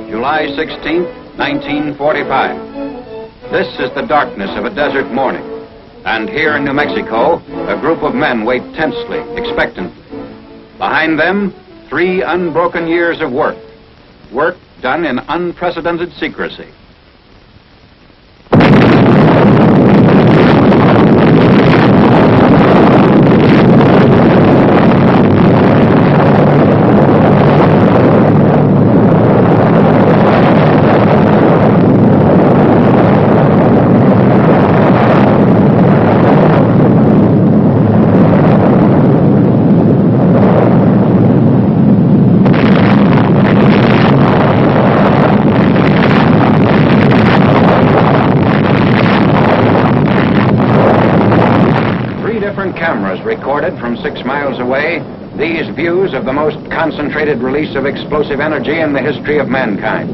July 16th, 1945. This is the darkness of a desert morning. And here in New Mexico, a group of men wait tensely, expectantly. Behind them, 3 unbroken years of work. Work done in unprecedented secrecy. Cameras recorded from 6 miles away these views of the most concentrated release of explosive energy in the history of mankind.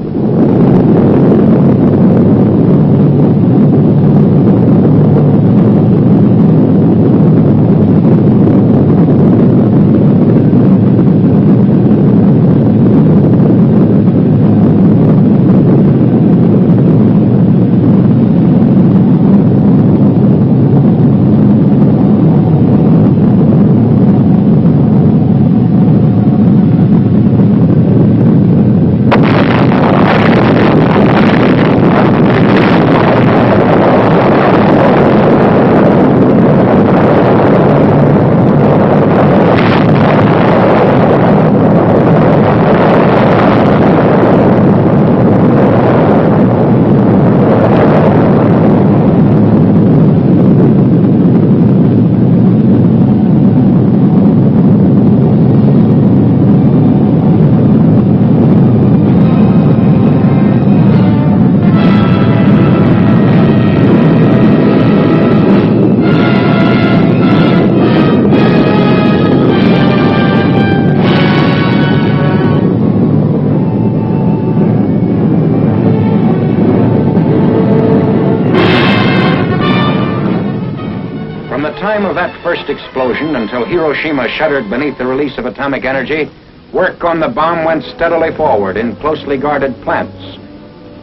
Time of that first explosion until Hiroshima shuddered beneath the release of atomic energy, work on the bomb went steadily forward in closely guarded plants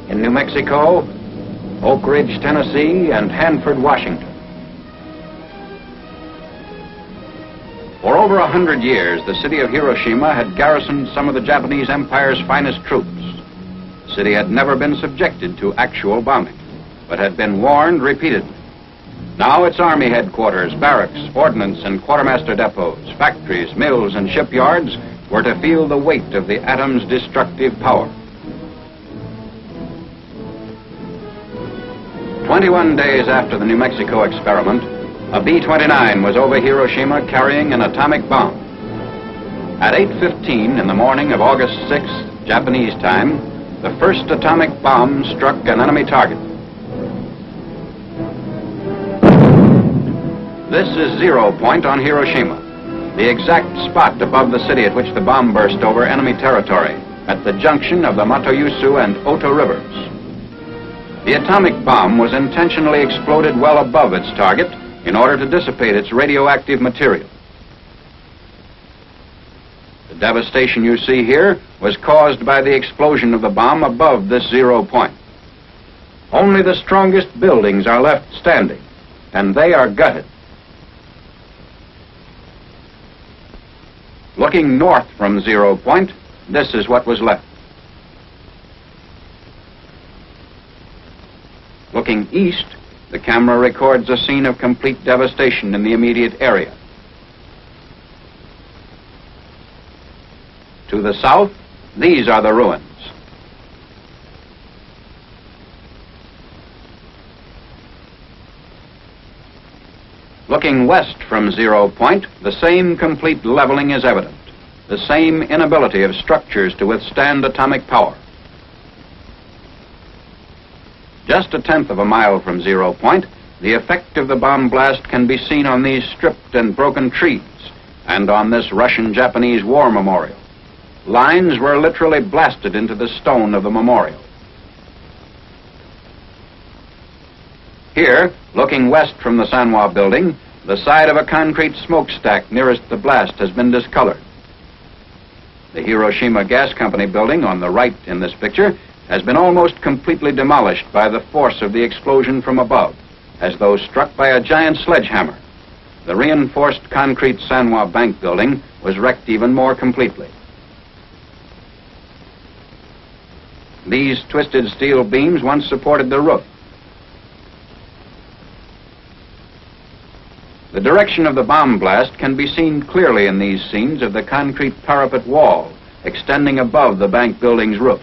in New Mexico, Oak Ridge, Tennessee, and Hanford, Washington. For over 100 years, the city of Hiroshima had garrisoned some of the Japanese Empire's finest troops. The city had never been subjected to actual bombing, but had been warned repeatedly. Now its army headquarters, barracks, ordnance and quartermaster depots, factories, mills and shipyards were to feel the weight of the atom's destructive power. 21 days after the New Mexico experiment, a B-29 was over Hiroshima carrying an atomic bomb. At 8:15 in the morning of August 6th, Japanese time, the first atomic bomb struck an enemy target. This is 0 point on Hiroshima, the exact spot above the city at which the bomb burst over enemy territory, at the junction of the Matoyusu and Oto rivers. The atomic bomb was intentionally exploded well above its target in order to dissipate its radioactive material. The devastation you see here was caused by the explosion of the bomb above this 0 point. Only the strongest buildings are left standing, and they are gutted. Looking north from 0 point, this is what was left. Looking east, the camera records a scene of complete devastation in the immediate area. To the south, these are the ruins. Looking west from 0 point, the same complete leveling is evident, the same inability of structures to withstand atomic power. Just 1/10 of a mile from 0 point, the effect of the bomb blast can be seen on these stripped and broken trees and on this Russian-Japanese war memorial. Lines were literally blasted into the stone of the memorial. Here, looking west from the Sanwa building, the side of a concrete smokestack nearest the blast has been discolored. The Hiroshima Gas Company building on the right in this picture has been almost completely demolished by the force of the explosion from above, as though struck by a giant sledgehammer. The reinforced concrete Sanwa Bank building was wrecked even more completely. These twisted steel beams once supported the roof. The direction of the bomb blast can be seen clearly in these scenes of the concrete parapet wall extending above the bank building's roof.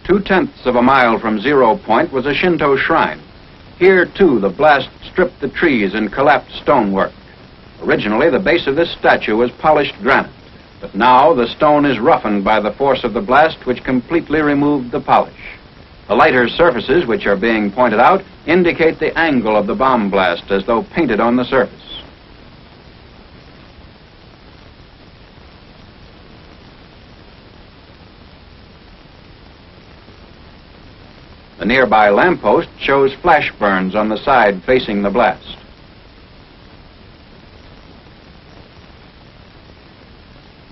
Two-tenths of a mile from 0 point was a Shinto shrine. Here, too, the blast stripped the trees and collapsed stonework. Originally, the base of this statue was polished granite, but now the stone is roughened by the force of the blast, which completely removed the polish. The lighter surfaces which are being pointed out indicate the angle of the bomb blast as though painted on the surface. The nearby lamppost shows flash burns on the side facing the blast.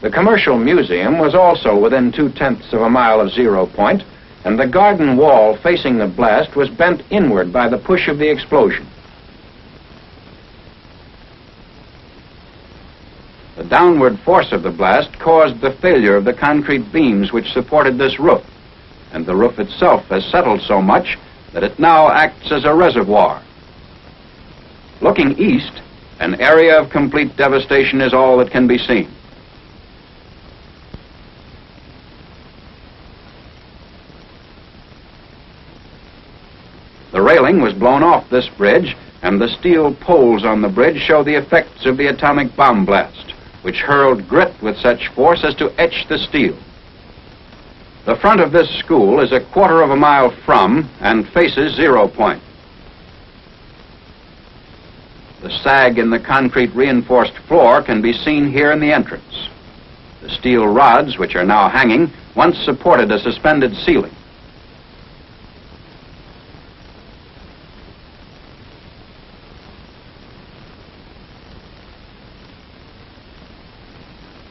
The commercial museum was also within 2/10 of a mile of 0 point, and the garden wall facing the blast was bent inward by the push of the explosion. The downward force of the blast caused the failure of the concrete beams which supported this roof, and the roof itself has settled so much that it now acts as a reservoir. Looking east, an area of complete devastation is all that can be seen. The railing was blown off this bridge, and the steel poles on the bridge show the effects of the atomic bomb blast, which hurled grit with such force as to etch the steel. The front of this school is a quarter of a mile from and faces 0 point. The sag in the concrete reinforced floor can be seen here in the entrance. The steel rods, which are now hanging, once supported a suspended ceiling.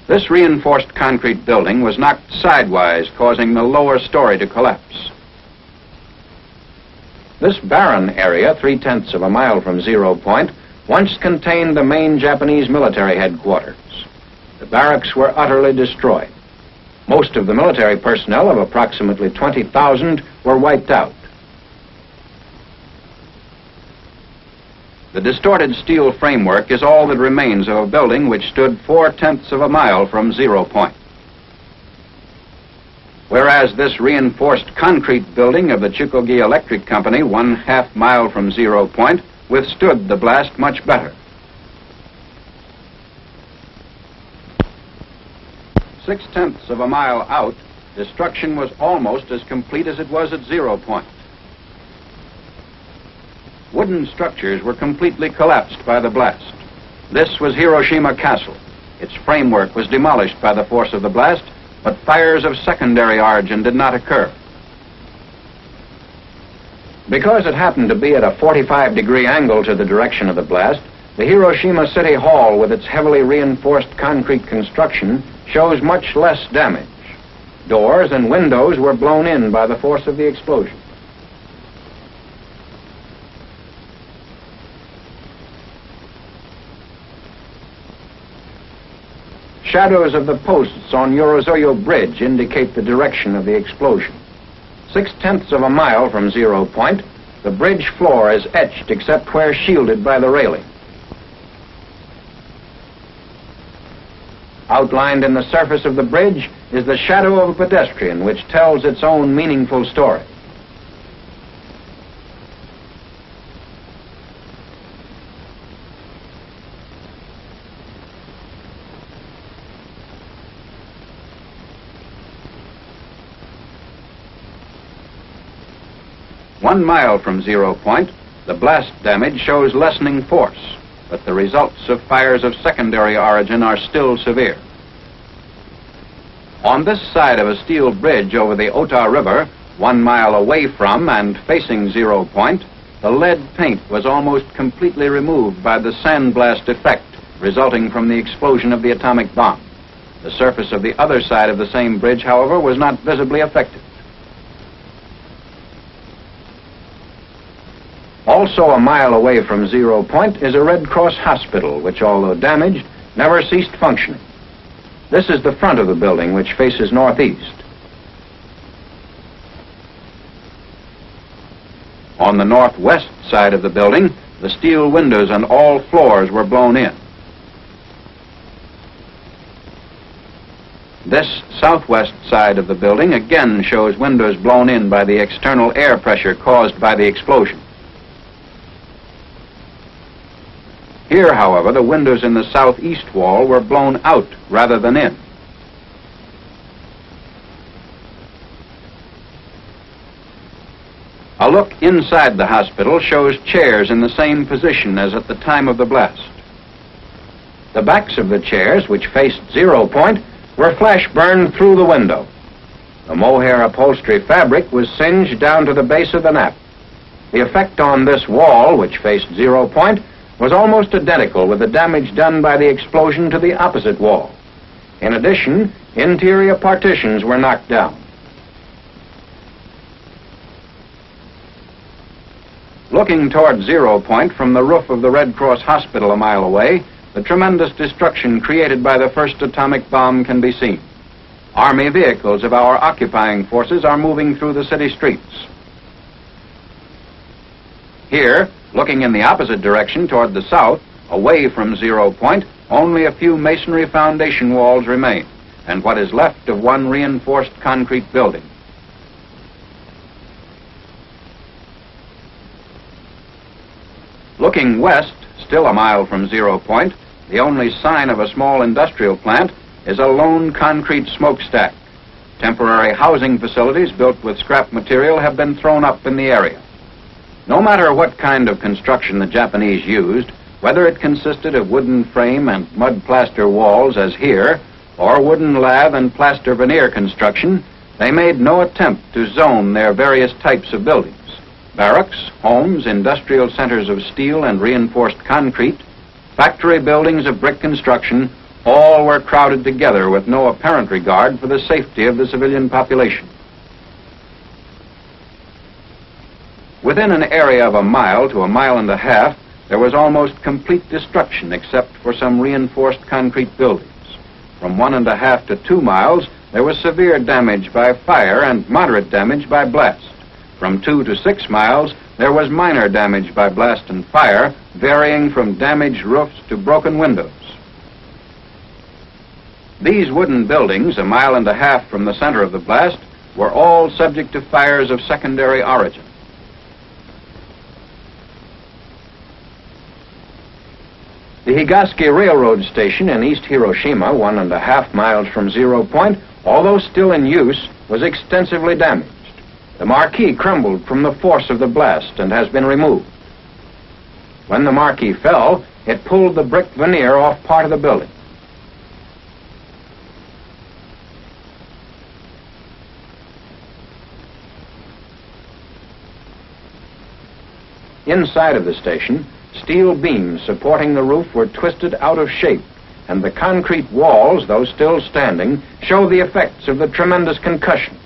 This reinforced concrete building was knocked sidewise, causing the lower story to collapse. This barren area, 3/10 of a mile from 0 point, once contained the main Japanese military headquarters. The barracks were utterly destroyed. Most of the military personnel, of approximately 20,000, were wiped out. The distorted steel framework is all that remains of a building which stood 4/10 of a mile from 0 point. Whereas this reinforced concrete building of the Chukogi Electric Company, 1/2 mile from 0 point, withstood the blast much better. 6/10 of a mile out, destruction was almost as complete as it was at 0 point. Wooden structures were completely collapsed by the blast. This was Hiroshima Castle. Its framework was demolished by the force of the blast, but fires of secondary origin did not occur. Because it happened to be at a 45-degree angle to the direction of the blast, the Hiroshima City Hall, with its heavily reinforced concrete construction, shows much less damage. Doors and windows were blown in by the force of the explosion. Shadows of the posts on Yorozuyo Bridge indicate the direction of the explosion. 6/10 of a mile from 0 point, the bridge floor is etched except where shielded by the railing. Outlined in the surface of the bridge is the shadow of a pedestrian, which tells its own meaningful story. One mile from 0 point, the blast damage shows lessening force, but the results of fires of secondary origin are still severe. On this side of a steel bridge over the Ota River, 1 mile away from and facing 0 point, the lead paint was almost completely removed by the sandblast effect resulting from the explosion of the atomic bomb. The surface of the other side of the same bridge, however, was not visibly affected. Also a mile away from 0 point is a Red Cross hospital, which, although damaged, never ceased functioning. This is the front of the building, which faces northeast. On the northwest side of the building, the steel windows and all floors were blown in. This southwest side of the building again shows windows blown in by the external air pressure caused by the explosion. Here, however, the windows in the southeast wall were blown out rather than in. A look inside the hospital shows chairs in the same position as at the time of the blast. The backs of the chairs, which faced 0 point, were flash burned through the window. The mohair upholstery fabric was singed down to the base of the nap. The effect on this wall, which faced 0 point, was almost identical with the damage done by the explosion to the opposite wall. In addition, interior partitions were knocked down. Looking toward 0 point from the roof of the Red Cross hospital a mile away, the tremendous destruction created by the first atomic bomb can be seen. Army vehicles of our occupying forces are moving through the city streets. Here, looking in the opposite direction toward the south, away from 0 point, only a few masonry foundation walls remain, and what is left of one reinforced concrete building. Looking west, still a mile from 0 point, the only sign of a small industrial plant is a lone concrete smokestack. Temporary housing facilities built with scrap material have been thrown up in the area. No matter what kind of construction the Japanese used, whether it consisted of wooden frame and mud plaster walls as here, or wooden lath and plaster veneer construction, they made no attempt to zone their various types of buildings. Barracks, homes, industrial centers of steel and reinforced concrete, factory buildings of brick construction, all were crowded together with no apparent regard for the safety of the civilian population. Within an area of a mile to a mile and a half, there was almost complete destruction except for some reinforced concrete buildings. From 1.5 to 2 miles, there was severe damage by fire and moderate damage by blast. From 2 to 6 miles, there was minor damage by blast and fire, varying from damaged roofs to broken windows. These wooden buildings, 1.5 miles from the center of the blast, were all subject to fires of secondary origin. The Higaski Railroad Station in East Hiroshima, 1.5 miles from 0 point, although still in use, was extensively damaged. The marquee crumbled from the force of the blast and has been removed. When the marquee fell, it pulled the brick veneer off part of the building. Inside of the station, steel beams supporting the roof were twisted out of shape, and the concrete walls, though still standing, show the effects of the tremendous concussion.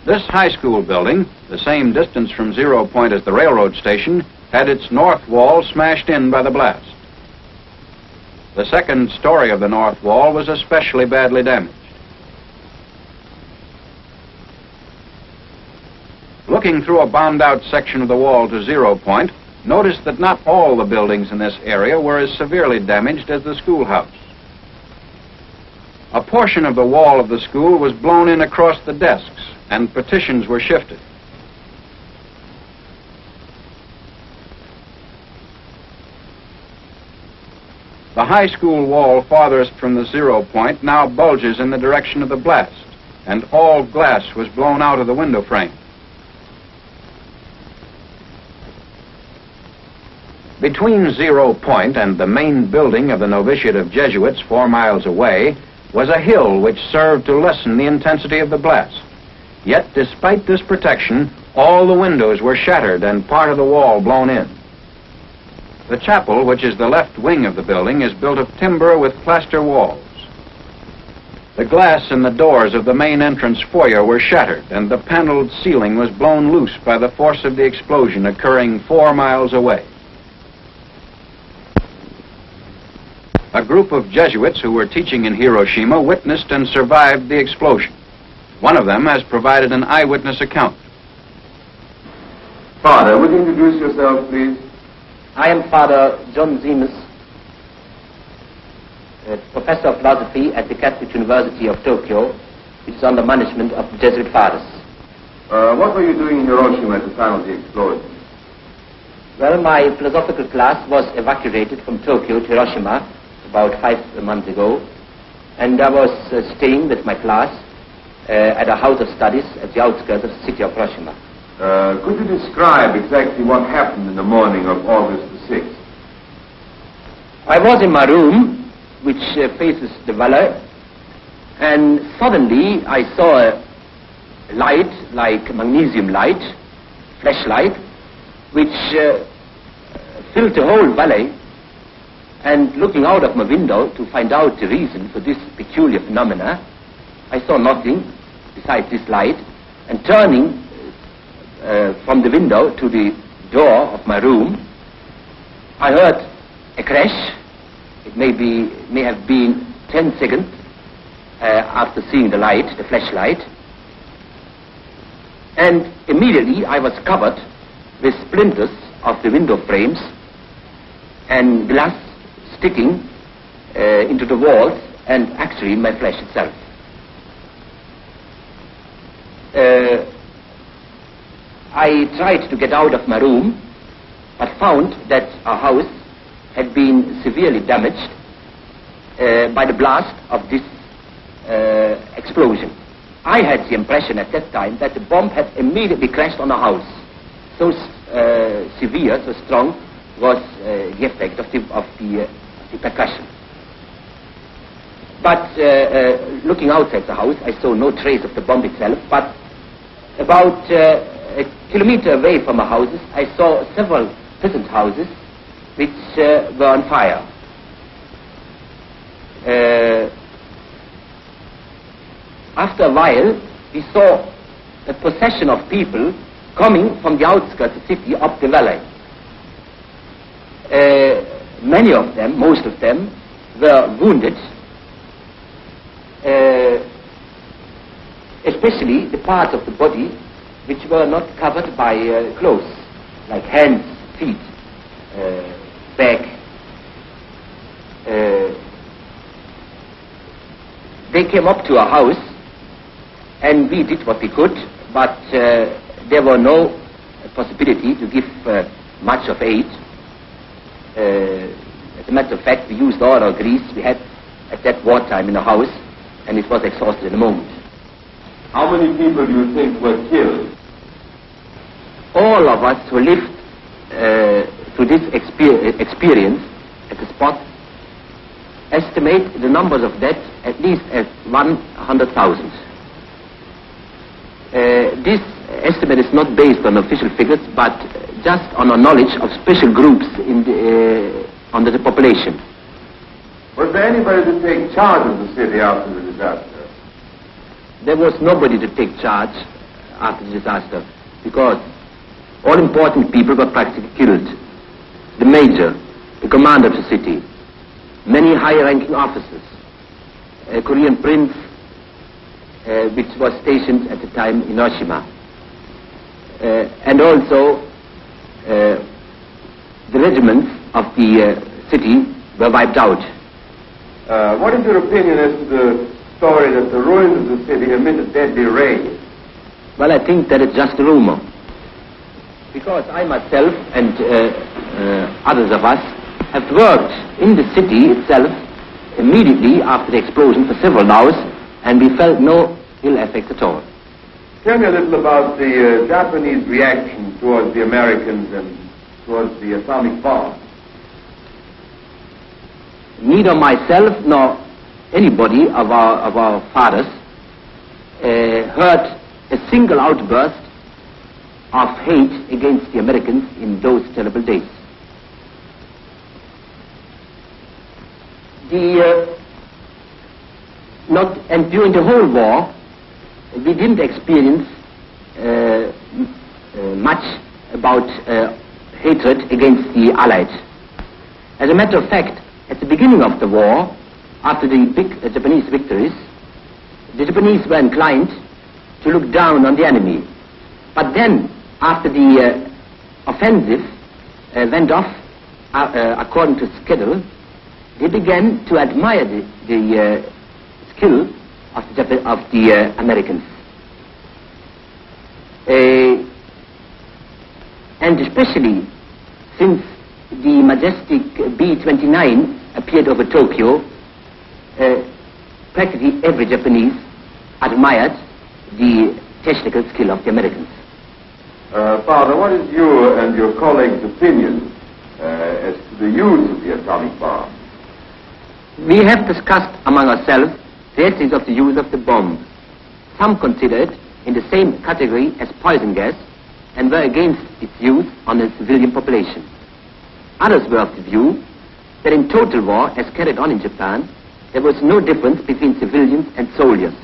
This high school building, the same distance from 0 point as the railroad station, had its north wall smashed in by the blast. The second story of the north wall was especially badly damaged. Looking through a bombed-out section of the wall to 0 point, notice that not all the buildings in this area were as severely damaged as the schoolhouse. A portion of the wall of the school was blown in across the desks, and partitions were shifted. The high school wall farthest from the 0 point now bulges in the direction of the blast, and all glass was blown out of the window frame. Between 0 point and the main building of the novitiate of Jesuits 4 miles away was a hill which served to lessen the intensity of the blast. Yet, despite this protection, all the windows were shattered and part of the wall blown in. The chapel, which is the left wing of the building, is built of timber with plaster walls. The glass in the doors of the main entrance foyer were shattered, and the paneled ceiling was blown loose by the force of the explosion occurring 4 miles away. A group of Jesuits who were teaching in Hiroshima witnessed and survived the explosion. One of them has provided an eyewitness account. Father, would you introduce yourself, please? I am Father John Zemus, Professor of Philosophy at the Catholic University of Tokyo, which is under management of the Jesuit fathers. What were you doing in Hiroshima at the time of the explosion? Well, my philosophical class was evacuated from Tokyo to Hiroshima about 5 months ago, and I was staying with my class at a house of studies at the outskirts of the city of Hiroshima. Could you describe exactly what happened in the morning of August the 6th? I was in my room, which faces the valley, and suddenly I saw a light, like magnesium light, flashlight, which filled the whole valley. And looking out of my window to find out the reason for this peculiar phenomena, I saw nothing besides this light, and turning from the window to the door of my room, I heard a crash. It may have been 10 seconds after seeing the light, the flashlight, and immediately I was covered with splinters of the window frames and glass sticking into the walls and actually in my flesh itself. I tried to get out of my room, but found that our house had been severely damaged by the blast of this explosion. I had the impression at that time that the bomb had immediately crashed on our house. So severe, so strong was the effect of the percussion. But looking outside the house, I saw no trace of the bomb itself, but about a kilometer away from our houses, I saw several peasant houses which were on fire. After a while, we saw a procession of people coming from the outskirts of the city up the valley. Many of them, most of them, were wounded, especially the parts of the body which were not covered by clothes, like hands, feet, back. They came up to our house, and we did what we could, but there were no possibility to give much of aid. As a matter of fact, we used all our grease we had at that wartime in the house, and it was exhausted in a moment. How many people do you think were killed? All of us who lived through this experience at the spot estimate the numbers of deaths at least at 100,000. This estimate is not based on official figures, but just on our knowledge of special groups under the population. Was there anybody to take charge of the city after the disaster? There was nobody to take charge after the disaster, because all important people were practically killed. The major, the commander of the city, many high-ranking officers, a Korean prince which was stationed at the time in Hiroshima, and also the regiments of the city were wiped out. What is your opinion as to the story that the ruins of the city emitted deadly rays? Well, I think that it's just a rumor, because I myself and others of us have worked in the city itself immediately after the explosion for several hours, and we felt no ill effects at all. Tell me a little about the Japanese reaction towards the Americans and towards the atomic bomb. Neither myself nor anybody of our fathers heard a single outburst of hate against the Americans in those terrible days. And during the whole war, we didn't experience much about hatred against the Allies. As a matter of fact, at the beginning of the war, after the big Japanese victories, the Japanese were inclined to look down on the enemy. But then, after the offensive went off according to schedule, they began to admire the skill of the Americans. And especially since the majestic B-29 appeared over Tokyo, practically every Japanese admired the technical skill of the Americans. Father, what is your and your colleagues' opinion as to the use of the atomic bomb? We have discussed among ourselves the ethics of the use of the bomb. Some consider it in the same category as poison gas and were against its use on the civilian population. Others were of the view that in total war as carried on in Japan, there was no difference between civilians and soldiers,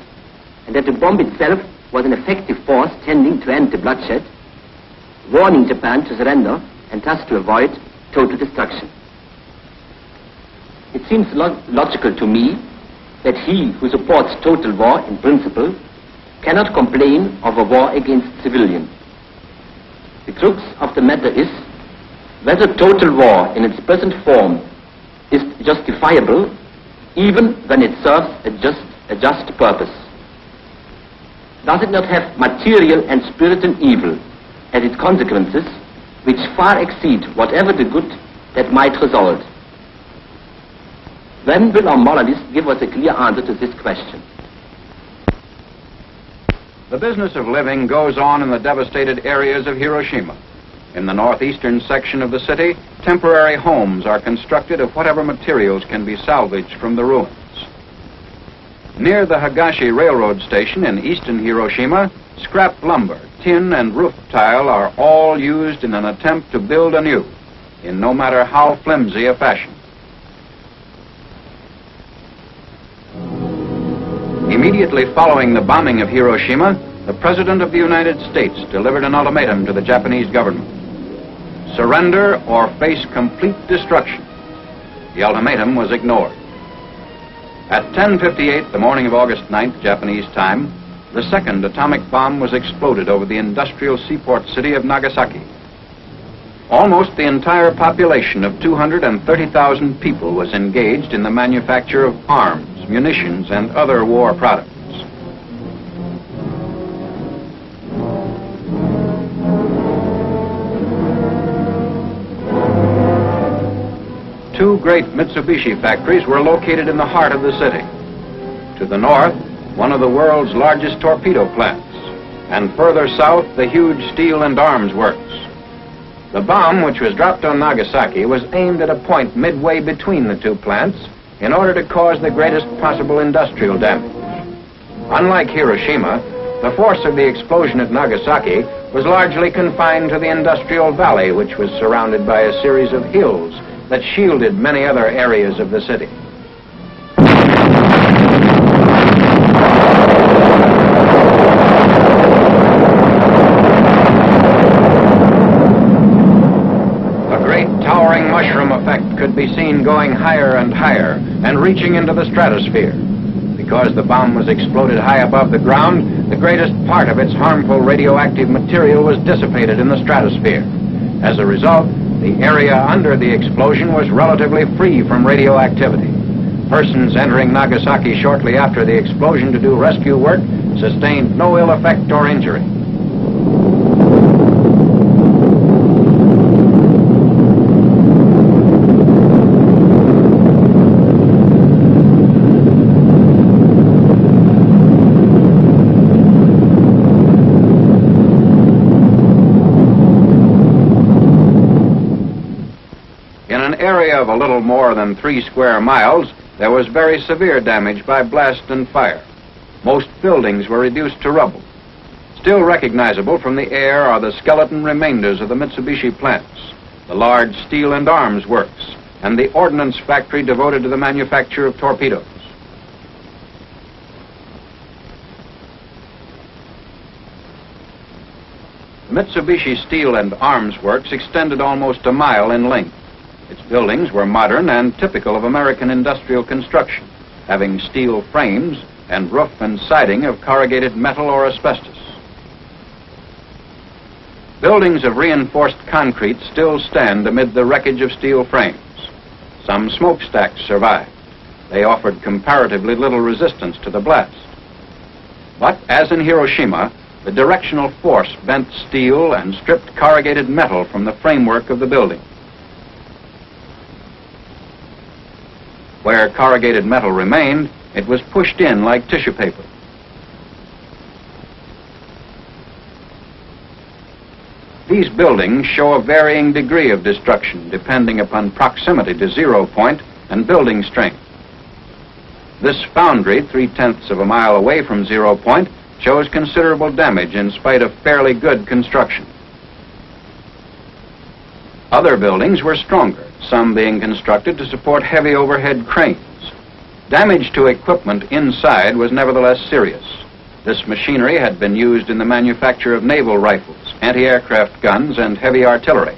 and that the bomb itself was an effective force tending to end the bloodshed, warning Japan to surrender and thus to avoid total destruction. It seems logical to me that he who supports total war in principle cannot complain of a war against civilians. The crux of the matter is whether total war in its present form is justifiable even when it serves a just purpose. Does it not have material and spiritual evil as its consequences which far exceed whatever the good that might result? When will our moralists give us a clear answer to this question? The business of living goes on in the devastated areas of Hiroshima. In the northeastern section of the city, temporary homes are constructed of whatever materials can be salvaged from the ruins. Near the Higashi Railroad Station in eastern Hiroshima, scrap lumber, tin, and roof tile are all used in an attempt to build anew, in no matter how flimsy a fashion. Immediately following the bombing of Hiroshima, the President of the United States delivered an ultimatum to the Japanese government. Surrender or face complete destruction. The ultimatum was ignored. At 10:58 the morning of August 9th, Japanese time, the second atomic bomb was exploded over the industrial seaport city of Nagasaki. Almost the entire population of 230,000 people was engaged in the manufacture of arms, munitions, and other war products. Two great Mitsubishi factories were located in the heart of the city. To the north, one of the world's largest torpedo plants, and further south, the huge steel and arms works. The bomb, which was dropped on Nagasaki, was aimed at a point midway between the two plants in order to cause the greatest possible industrial damage. Unlike Hiroshima, the force of the explosion at Nagasaki was largely confined to the industrial valley, which was surrounded by a series of hills that shielded many other areas of the city. A great towering mushroom effect could be seen going higher and higher and reaching into the stratosphere. Because the bomb was exploded high above the ground, the greatest part of its harmful radioactive material was dissipated in the stratosphere. As a result, the area under the explosion was relatively free from radioactivity. Persons entering Nagasaki shortly after the explosion to do rescue work sustained no ill effect or injury. Area of a little more than 3 square miles, there was very severe damage by blast and fire. Most buildings were reduced to rubble. Still recognizable from the air are the skeleton remainders of the Mitsubishi plants, the large steel and arms works, and the ordnance factory devoted to the manufacture of torpedoes. The Mitsubishi Steel and Arms Works extended almost a mile in length. Its buildings were modern and typical of American industrial construction, having steel frames and roof and siding of corrugated metal or asbestos. Buildings of reinforced concrete still stand amid the wreckage of steel frames. Some smokestacks survived. They offered comparatively little resistance to the blast. But as in Hiroshima, the directional force bent steel and stripped corrugated metal from the framework of the building. Where corrugated metal remained, it was pushed in like tissue paper. These buildings show a varying degree of destruction depending upon proximity to 0 point and building strength. This foundry, 3/10 of a mile away from 0 point, shows considerable damage in spite of fairly good construction. Other buildings were stronger, some being constructed to support heavy overhead cranes. Damage to equipment inside was nevertheless serious. This machinery had been used in the manufacture of naval rifles, anti-aircraft guns, and heavy artillery.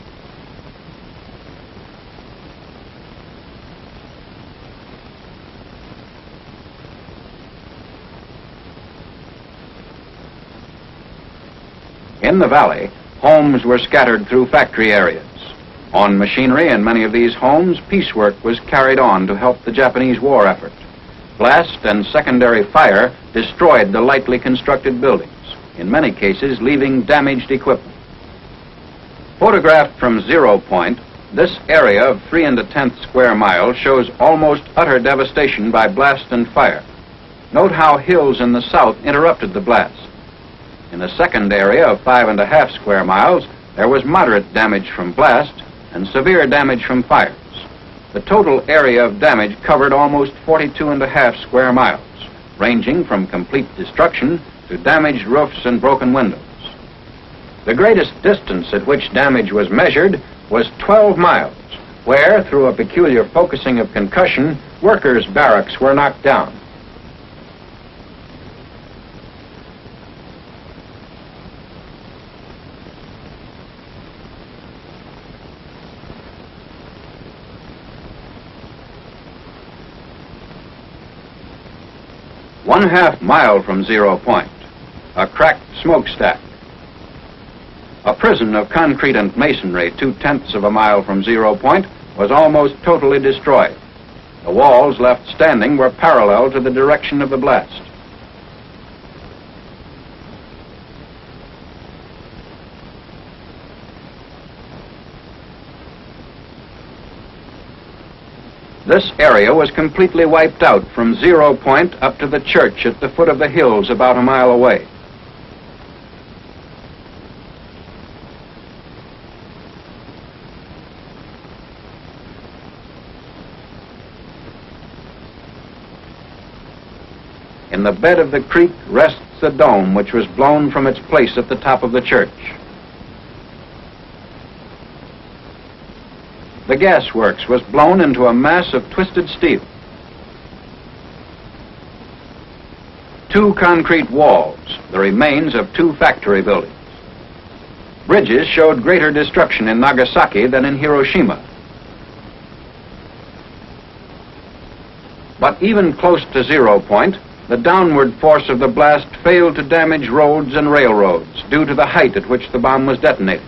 In the valley, homes were scattered through factory areas. On machinery in many of these homes, piecework was carried on to help the Japanese war effort. Blast and secondary fire destroyed the lightly constructed buildings, in many cases leaving damaged equipment. Photographed from 0 point, this area of 3 1/10 square miles shows almost utter devastation by blast and fire. Note how hills in the south interrupted the blast. In the second area of 5 1/2 square miles, there was moderate damage from blast and severe damage from fires. The total area of damage covered almost 42 1/2 square miles, ranging from complete destruction to damaged roofs and broken windows. The greatest distance at which damage was measured was 12 miles, where, through a peculiar focusing of concussion, workers' barracks were knocked down. One-half mile from 0 point, a cracked smokestack. A prison of concrete and masonry 2/10 of a mile from 0 point was almost totally destroyed. The walls left standing were parallel to the direction of the blast. This area was completely wiped out from 0 point up to the church at the foot of the hills about a mile away. In the bed of the creek rests the dome, which was blown from its place at the top of the church. The gas works was blown into a mass of twisted steel. 2 concrete walls, the remains of 2 factory buildings. Bridges showed greater destruction in Nagasaki than in Hiroshima. But even close to 0 point, the downward force of the blast failed to damage roads and railroads due to the height at which the bomb was detonated.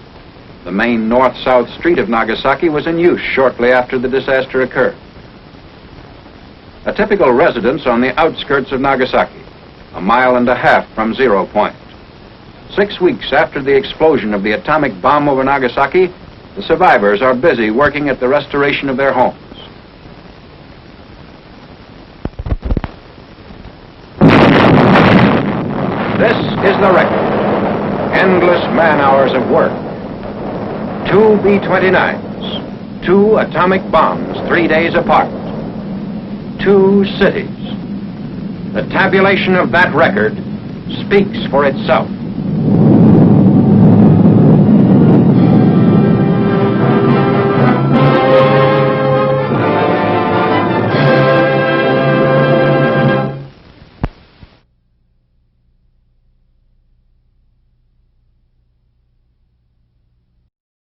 The main north-south street of Nagasaki was in use shortly after the disaster occurred. A typical residence on the outskirts of Nagasaki, a mile and a half from 0 point. 6 weeks after the explosion of the atomic bomb over Nagasaki, the survivors are busy working at the restoration of their homes. This is the record. Endless man-hours of work. 2 B-29s, 2 atomic bombs 3 days apart, 2 cities. The tabulation of that record speaks for itself.